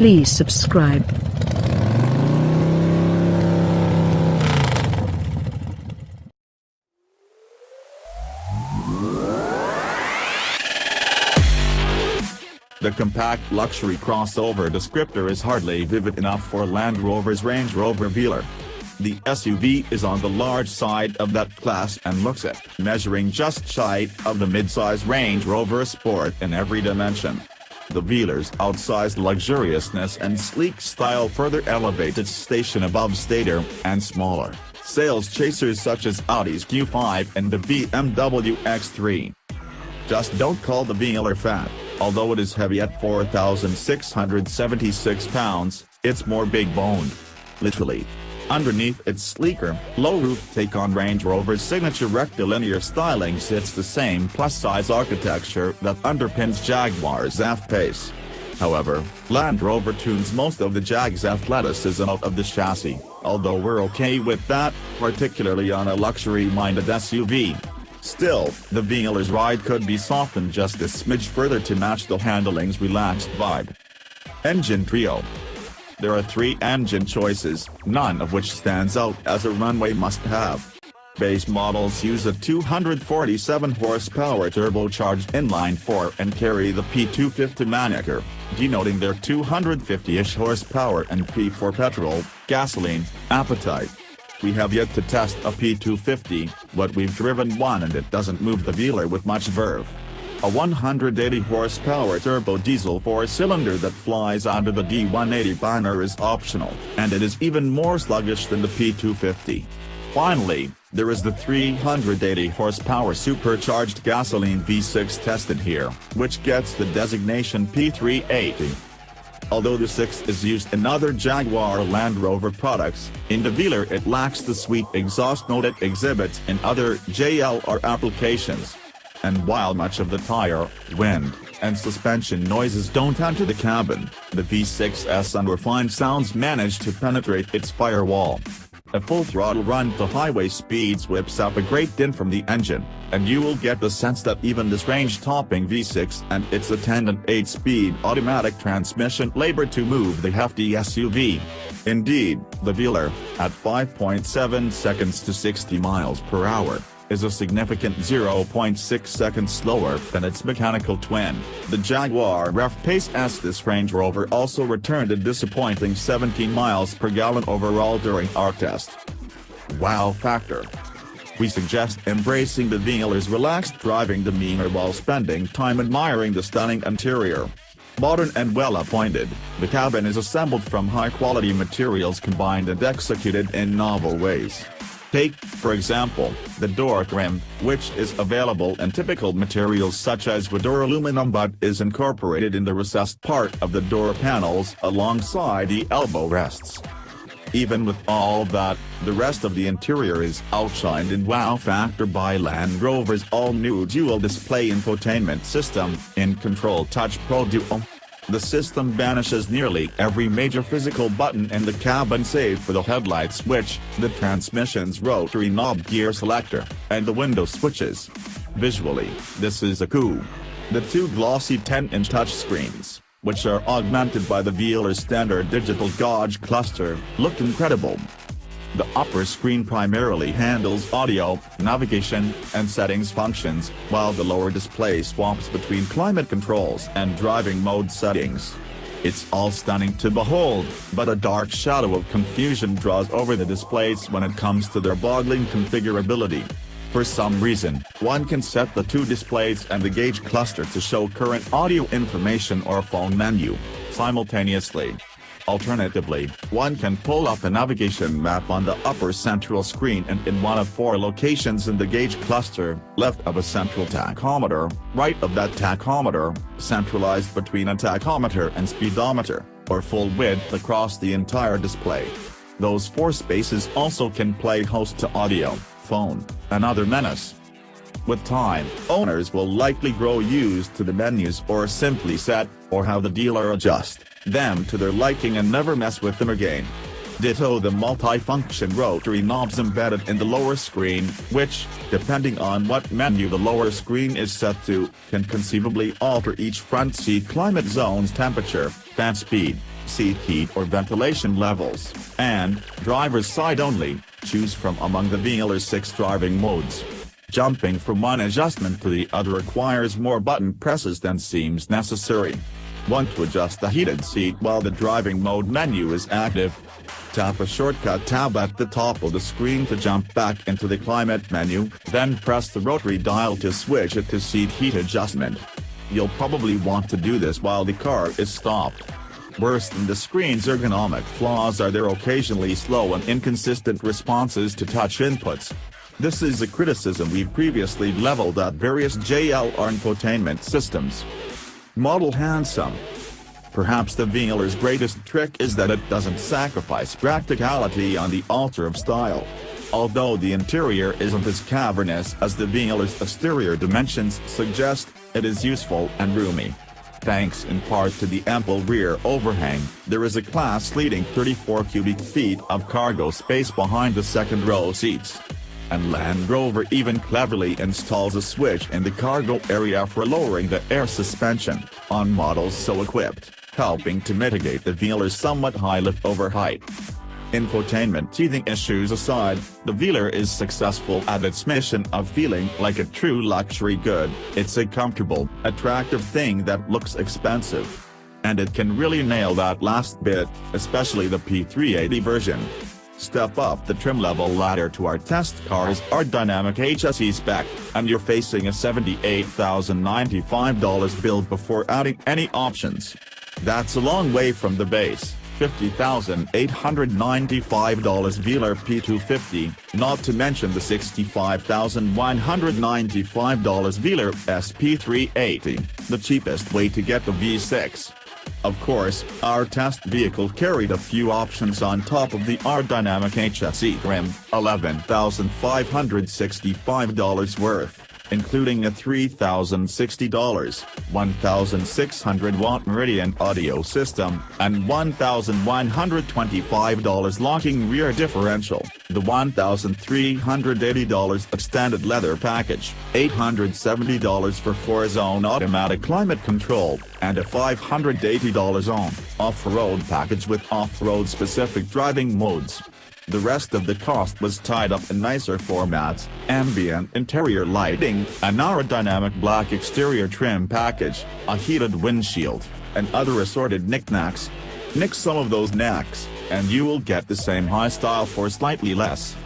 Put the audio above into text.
Please subscribe. The compact luxury crossover descriptor is hardly vivid enough for Land Rover's Range Rover Velar. The SUV is on the large side of that class and looks it, measuring just shy of the midsize Range Rover Sport in every dimension. The Velar's outsized luxuriousness and sleek style further elevate its station above staider and smaller sales chasers such as Audi's Q5 and the BMW X3. Just don't call the Velar fat. Although it is heavy at 4,676 pounds, it's more big-boned. Literally. Underneath its sleeker, low-roof take-on Range Rover's signature rectilinear styling sits the same plus-size architecture that underpins Jaguar's F-Pace. However, Land Rover tunes most of the Jag's athleticism out of the chassis, although we're okay with that, particularly on a luxury-minded SUV. Still, the Velar's ride could be softened just a smidge further to match the handling's relaxed vibe. Engine trio. There are 3 engine choices, none of which stands out as a runway must-have. Base models use a 247 horsepower turbocharged inline-4 and carry the P250 moniker, denoting their 250-ish horsepower and P4 petrol, gasoline, appetite. We have yet to test a P250, but we've driven one and it doesn't move the Velar with much verve. A 180 horsepower turbo diesel 4-cylinder that flies under the D180 banner is optional, and it is even more sluggish than the P250. Finally, there is the 380 horsepower supercharged gasoline V6 tested here, which gets the designation P380. Although the 6 is used in other Jaguar Land Rover products, in the Velar it lacks the sweet exhaust note it exhibits in other JLR applications. And while much of the tire, wind, and suspension noises don't enter the cabin, the V6's unrefined sounds manage to penetrate its firewall. A full throttle run to highway speeds whips up a great din from the engine, and you will get the sense that even this range-topping V6 and its attendant 8-speed automatic transmission labor to move the hefty SUV. Indeed, the Velar, at 5.7 seconds to 60 miles per hour, is a significant 0.6 seconds slower than its mechanical twin, the Jaguar F-Pace. This Range Rover also returned a disappointing 17 miles per gallon overall during our test. Wow factor. We suggest embracing the Velar's relaxed driving demeanor while spending time admiring the stunning interior. Modern and well-appointed, the cabin is assembled from high-quality materials combined and executed in novel ways. Take, for example, the door trim, which is available in typical materials such as wood or aluminum but is incorporated in the recessed part of the door panels alongside the elbow rests. Even with all that, the rest of the interior is outshined in wow factor by Land Rover's all-new dual-display infotainment system, InControl Touch Pro Duo. The system banishes nearly every major physical button in the cabin save for the headlight switch, the transmission's rotary knob gear selector, and the window switches. Visually, this is a coup. The 2 glossy 10-inch touchscreens, which are augmented by the Velar's standard digital gauge cluster, look incredible. The upper screen primarily handles audio, navigation, and settings functions, while the lower display swaps between climate controls and driving mode settings. It's all stunning to behold, but a dark shadow of confusion draws over the displays when it comes to their boggling configurability. For some reason, one can set the 2 displays and the gauge cluster to show current audio information or phone menu simultaneously. Alternatively, one can pull up a navigation map on the upper central screen and in one of 4 locations in the gauge cluster, left of a central tachometer, right of that tachometer, centralized between a tachometer and speedometer, or full width across the entire display. Those 4 spaces also can play host to audio, phone, and other menus. With time, owners will likely grow used to the menus or simply set, or have the dealer adjust, them to their liking and never mess with them again. Ditto the multi-function rotary knobs embedded in the lower screen, which, depending on what menu the lower screen is set to, can conceivably alter each front seat climate zone's temperature, fan speed, seat heat or ventilation levels, and, driver's side only, choose from among the Velar's 6 driving modes. Jumping from one adjustment to the other requires more button presses than seems necessary. Want to adjust the heated seat while the driving mode menu is active? Tap a shortcut tab at the top of the screen to jump back into the climate menu, then press the rotary dial to switch it to seat heat adjustment. You'll probably want to do this while the car is stopped. Worse than the screen's ergonomic flaws are their occasionally slow and inconsistent responses to touch inputs. This is a criticism we previously leveled at various JLR infotainment systems. Model handsome. Perhaps the Velar's greatest trick is that it doesn't sacrifice practicality on the altar of style. Although the interior isn't as cavernous as the Velar's exterior dimensions suggest, it is useful and roomy. Thanks in part to the ample rear overhang, there is a class-leading 34 cubic feet of cargo space behind the second-row seats. And Land Rover even cleverly installs a switch in the cargo area for lowering the air suspension, on models so equipped, helping to mitigate the Velar's somewhat high lift-over height. Infotainment teething issues aside, the Velar is successful at its mission of feeling like a true luxury good. It's a comfortable, attractive thing that looks expensive. And it can really nail that last bit, especially the P380 version. Step up the trim level ladder to our test car's aerodynamic HSE spec, and you're facing a $78,095 build before adding any options. That's a long way from the base $50,895 Velar P250, not to mention the $65,195 Velar SP380, the cheapest way to get the V6. Of course, our test vehicle carried a few options on top of the aerodynamic HSE trim, $11,565 worth, including a $3,060, 1,600-watt Meridian audio system, and $1,125 locking rear differential, the $1,380 extended leather package, $870 for 4-zone automatic climate control, and a $580 off-road package with off-road specific driving modes. The rest of the cost was tied up in nicer formats, ambient interior lighting, an aerodynamic black exterior trim package, a heated windshield, and other assorted knickknacks. Nix some of those knacks, and you will get the same high style for slightly less.